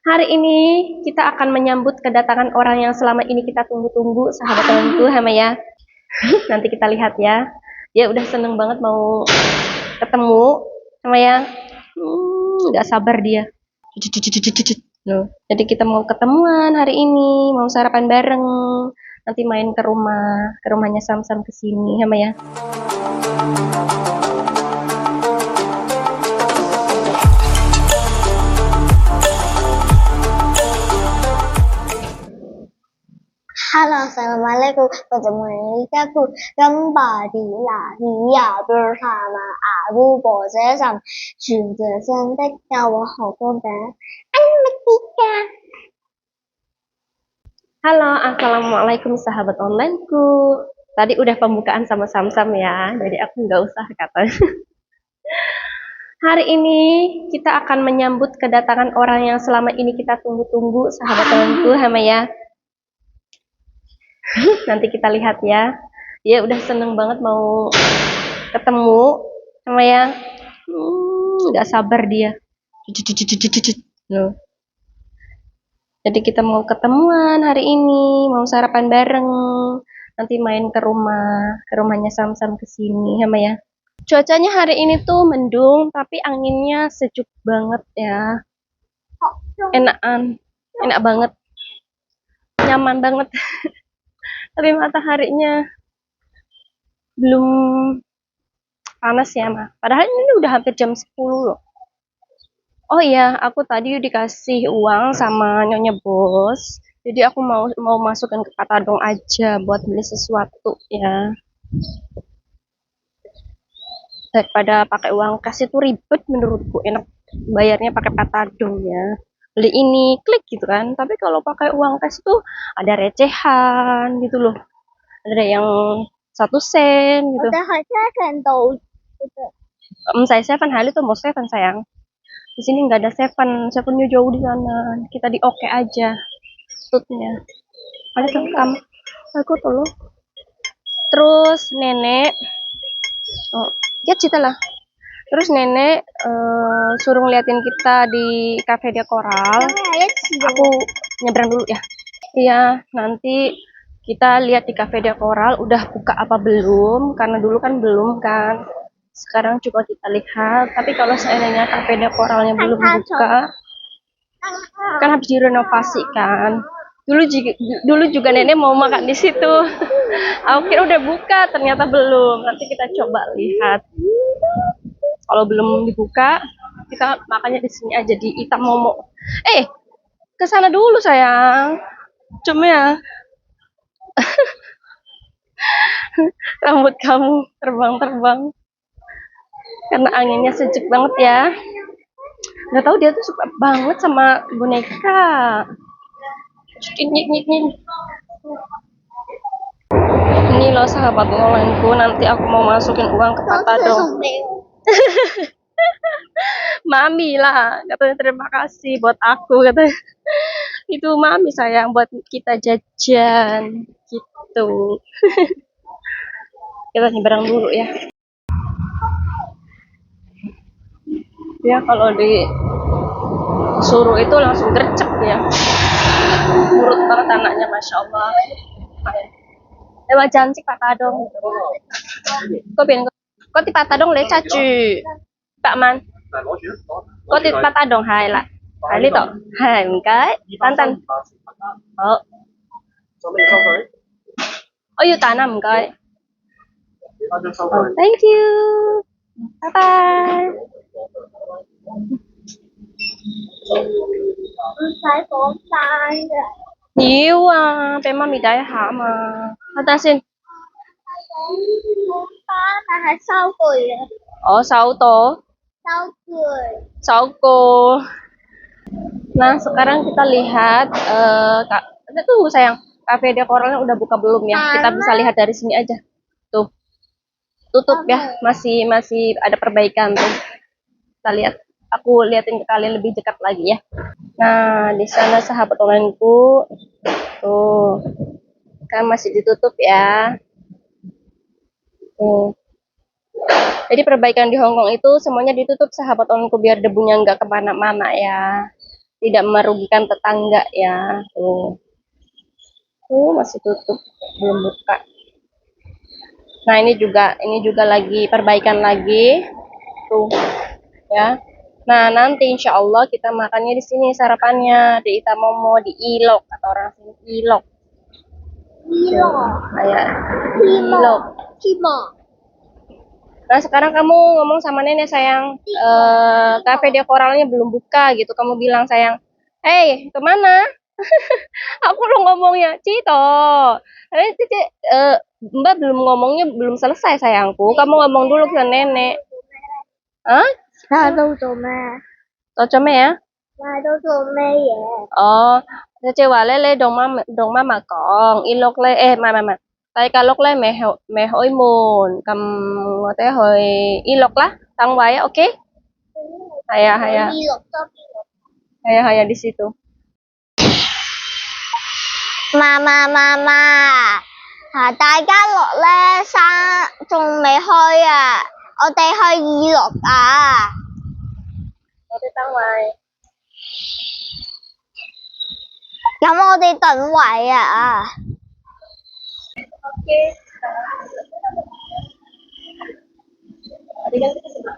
Hari ini kita akan menyambut kedatangan orang yang selama ini kita tunggu-tunggu, sahabat temanku, Hama ya. Nanti kita lihat ya. Dia udah seneng banget mau ketemu sama ya. Nggak sabar dia. Loh. Jadi kita mau ketemuan hari ini, mau sarapan bareng. Nanti main ke rumahnya Sam-Sam ke sini, Hama ya. Hello， Assalamualaikum. Bertemu lagi aku kembali ya bersama aku Bosesam. Sudah cantiknya wahai kompas. Anmetika. Halo, assalamualaikum sahabat onlineku. Tadi udah pembukaan sama Sam-Sam ya, jadi aku nggak usah kata. Hari ini kita akan menyambut kedatangan orang yang selama ini kita tunggu-tunggu, sahabat temanku, Hama ya. Nanti kita lihat ya. Dia udah seneng banget mau ketemu sama ya. Nggak sabar dia. Loh. Jadi kita mau ketemuan hari ini, mau sarapan bareng. Nanti main ke rumahnya Sam-Sam ke sini, Hama ya. Cuacanya hari ini tuh mendung, tapi anginnya sejuk banget ya. Enak banget, nyaman banget. Tapi mataharinya belum panas ya, Ma. Padahal ini udah hampir jam 10 loh. Oh iya, aku tadi dikasih uang sama Nyonya Bos. Jadi aku mau masukin ke Patadong aja buat beli sesuatu ya. Daripada pakai uang kas itu ribet menurutku, enak bayarnya pakai Patadong ya. Beli ini klik gitu kan. Tapi kalau pakai uang kas itu ada recehan gitu loh. Ada yang 1 sen gitu. Saya seven hal itu mau seven sayang. Di sini nggak ada sevennya jauh di sana. Kita di oke aja. Tutnya. Ada sekam. Aku tuh loh. Terus nenek. Oh, ya cerita lah. Terus nenek suruh ngeliatin kita di Cafe de Coral. Aku nyebrang dulu ya. Iya, nanti kita lihat di Cafe de Coral udah buka apa belum, karena dulu kan belum kan. Sekarang coba kita lihat, tapi kalau seandainya Cafe de Coralnya belum buka, kan habis direnovasi kan. Dulu juga nenek mau makan di situ. Aku kira udah buka, ternyata belum. Nanti kita coba lihat. Kalau belum dibuka, kita makannya di sini aja di Itam Momo. Ke sana dulu sayang. Cuma ya. Rambut kamu terbang-terbang. Karena anginnya sejuk banget ya. Nggak tahu dia tuh suka banget sama boneka. Ini loh sahabat onlineku, nanti aku mau masukin uang ke Patadong. Mami lah, katanya terima kasih buat aku, katanya. Itu mami sayang buat kita jajan gitu. Kita nyebrang dulu ya. Ya kalau disuruh itu langsung gercep ya. Nurut banget anaknya, masya Allah. Lewat janji Patadong. Có tí Patadong lấy cha chữ bạn man. Có tí Patadong hai lại. Hai lý tổ. Hai một cái. Tan. Yêu tạ nằm một cái. Thank you. Bye bye. Nhiều à, bé mami đáy hả mà. Ta xin. Oh, 6 to. 6 Nah, sekarang kita lihat tunggu sayang. Cafe de Coralnya udah buka belum ya? Kita bisa lihat dari sini aja. Tuh. Tutup ya, masih ada perbaikan tuh. Kita lihat. Aku liatin ke kalian lebih dekat lagi ya. Nah, di sana sahabat onlineku. Tuh. Kan masih ditutup ya. Tuh. Jadi perbaikan di Hongkong itu semuanya ditutup sahabat onlineku biar debunya nggak kemana-mana ya. tidak merugikan tetangga ya. Tuh. Masih tutup, belum buka. Nah, ini juga lagi perbaikan lagi. Tuh, ya. Nah, nanti insya Allah kita makannya di sini sarapannya di Itamomo di Ilok atau orang sini Ilok. Ilok. Kayak Ilok. Cimo. Nah, sekarang kamu ngomong sama nenek sayang, kafe dia koralnya belum buka gitu. Kamu bilang sayang, hey, kemana? Aku lo ngomongnya, Cito. Tapi Cici, Mbak belum ngomongnya belum selesai sayangku. Kamu ngomong dulu ke nenek. Hah? Nah, đâu rồi mà. Tocome ya? Nah, đâu rồi mà vậy? Cici wale le dong mama kong. Ilok le, mà. Tay ka lok le mẹ hỏi mùn. Cầm ngote hồi ilok lah. Tang wae, oke? Okay? Haya. Ilok. Haya di situ. Mà. 大家樂咧生仲未開啊，我哋去二樂啊。我哋等位。咁我哋等位啊。Oke. Tadi kan kita sebut.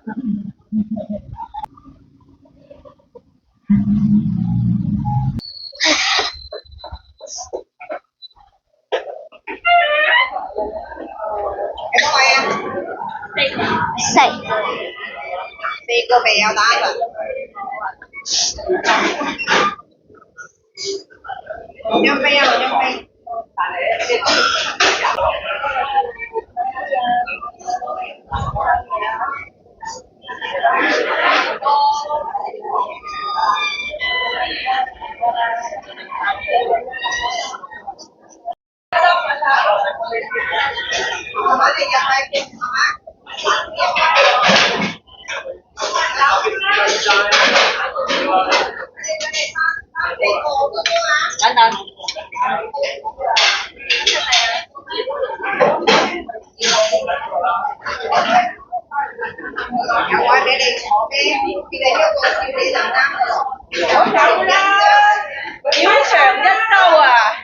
Sạch. Đi cô bèo đá rồi. Nhâm bèo. Anh. Qua để đi ngồi đi để cho cô đi làm năm rồi. Yếu sườn rất sâu à.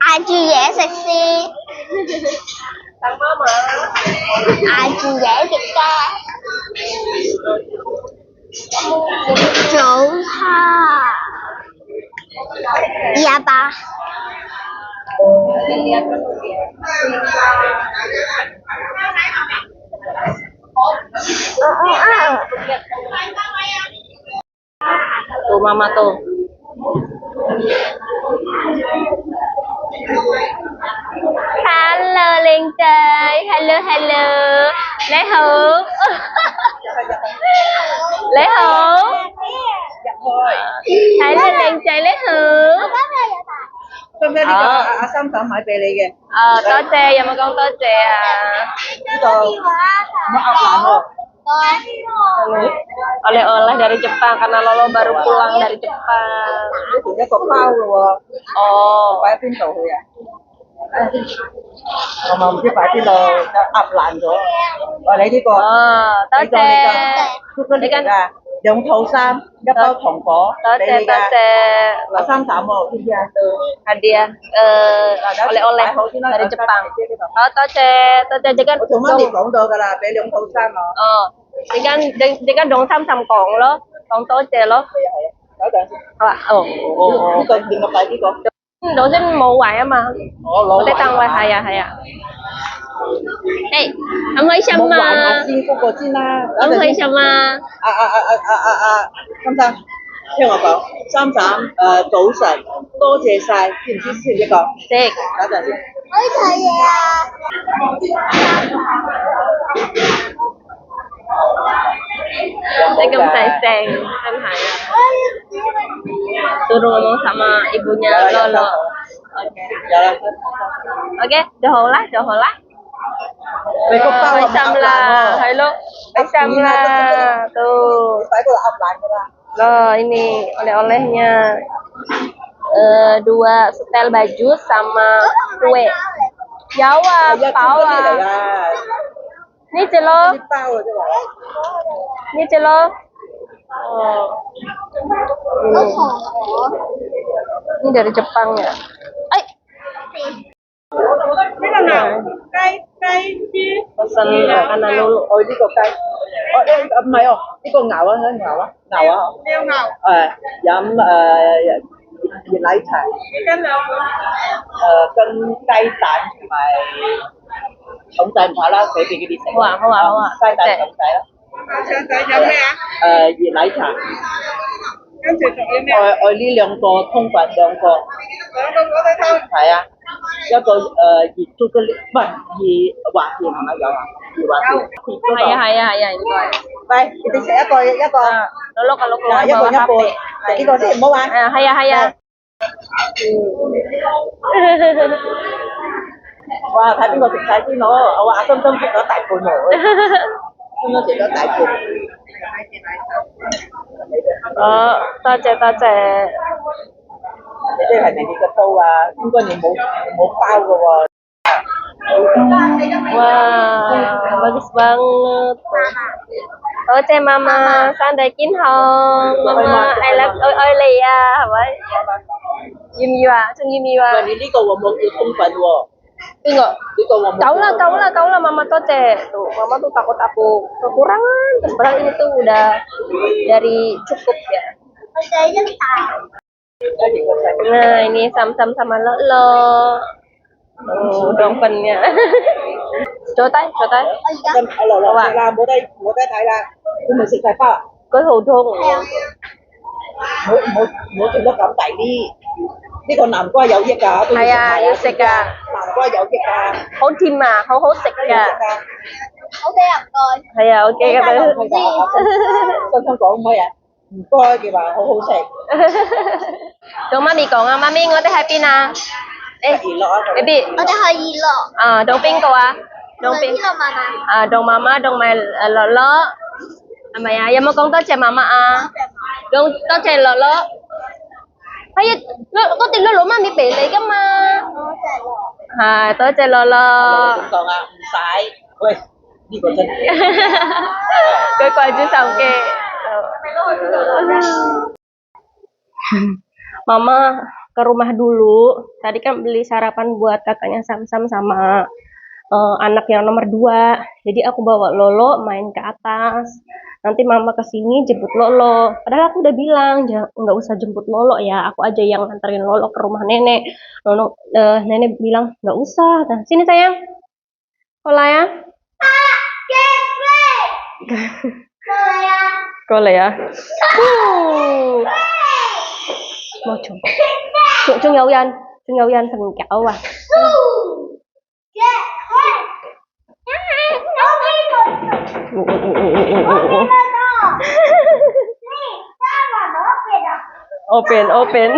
Ai chia dễ sạch si. Tang mama. Ai chia dễ thịt ca. Chủ tha. Dạ ba. Tuh mama tuh. Hello Linh trời, hello. Lấy hữu. Lấy hữu. Thấy lên Linh trời lấy hữu. Hôm nay đi có Sam Sam買俾你嘅。多謝，有冇講多謝啊？呢度冇鴨蘭喎。Oleh-oleh dari Jepang karena Lolo baru pulang dari Jepang. 呢條一個包嘅喎。哦，擺喺邊度去啊？我唔知擺邊度，鴨爛咗。我你呢個，多你個謝，你㗎，兩套衫，一包糖果俾你㗎。嗱3盞喎，知唔知啊？Hadiah oleh-oleh dari Jepang. Toce jangan 我同媽咪講咗㗎啦，俾2套衫我。jangan dong sam kong lo, kong toce lo. 係啊，等陣先。呢個點解擺呢個？ Đổ xin mù hoài á mà. Lỗ Để tăng hoài hay à. Ê, ông hơi xăm mà.先嗰個先啦。Ông hơi xăm mà.心生，聽我講，3盞早晨，多謝晒，知唔知一個？識。等陣先。可以睇嘢啊！Saya kebetulan kan hanya suruh ngomong sama ibunya Lolo. Oke, doholah. Mày có bao Hai trăm là, hello, 200 là, tuh. Phải có là ấp lại rồi. Loh, ini oleh-olehnya. 2 setel baju sama kue. Jawa, Pawa. Ini celo. Ini celo. Oh. Ini dari Jepang ya. Ay, Cái là nào? Cây chi? pesan makanan dulu. Ôi đi cột cây. Không phải không? Cái con ngầu á, ngầu á. Ngầu á. Leo ngầu. Dặm gì lấy trà. Cái cánh nào? Cân cây tạnh mà tổng tạnh phải là phải bị cái đi xe. Hoa. Cây tạnh tổng tạnh đó. Sao tại dặm nè? Gì lấy trà. Cái chuyện của em nè. Ôi呢兩個通粉兩個。Đó đâu có thấy thôi.係啊。一個熱朱古力，唔係熱滑甜係咪有啊？熱滑甜。係應該。喂，你哋食一個一個。Lolo kalau keluar 一個 bawa 一半， HP. 食呢個先唔好玩。係啊。哇！睇邊個食晒先咯，我話阿心心食咗大半喎，心心食咗大半。多謝。你即係咪你個刀啊？應該你冇包嘅喎。Wah, bagus banget. Oce mama, Sandai Kin Hong, mama, I love oi lì à, vậy. Yim Yua, chung Yim 喂， Yua. 你呢個會冇叫通粉喎？ Tengok. 呢個會冇。Kau lah mama Toce. Tuh, mama tuh takut aku kekurangan. Terus padahal ini tuh udah dari cukup ya. Nah, ini sam-sam sama lo. Dompetnya. Cho tay. là冇得睇啦，佢咪食晒包啊？ Có thù thun. 冇做得咁大啲。呢個南瓜有益㗎，都要食 係啊，要食㗎。南瓜有益㗎。 Hổ甜à, hổ食kìa. OK à, rồi. Hay à, ok các bạn. 新香港咩啊？唔該嘅話好好食。 Đúng mami còn à, mami ngồi đây happy nè. Ê, 熱落啊！ baby. Ở đây hơi gì lộ. Dong ping kau ah. Dong Hơi ping. gì lộ mà nè. Dong mama, dong mai lo lo. Mày à, giờ mà con tới chơi mama à. Dong tới chơi lo lo. Hay có tiền lo lo mami bị lấy cái mà. Tới chơi lo lo. 咁講啊，唔使。喂，呢個真係。 Coi chứ sao kê. Mama ke rumah dulu. Tadi kan beli sarapan buat kakaknya Samsam sama anak yang nomor 2. Jadi aku bawa Lolo main ke atas. Nanti mama kesini jemput Lolo. Padahal aku udah bilang nggak usah jemput Lolo ya. Aku aja yang nganterin Lolo ke rumah nenek. Nenek bilang nggak usah. Nah, sini sayang. Kola ya. Kola ya. Một chung dấu dân phần chậu à. Open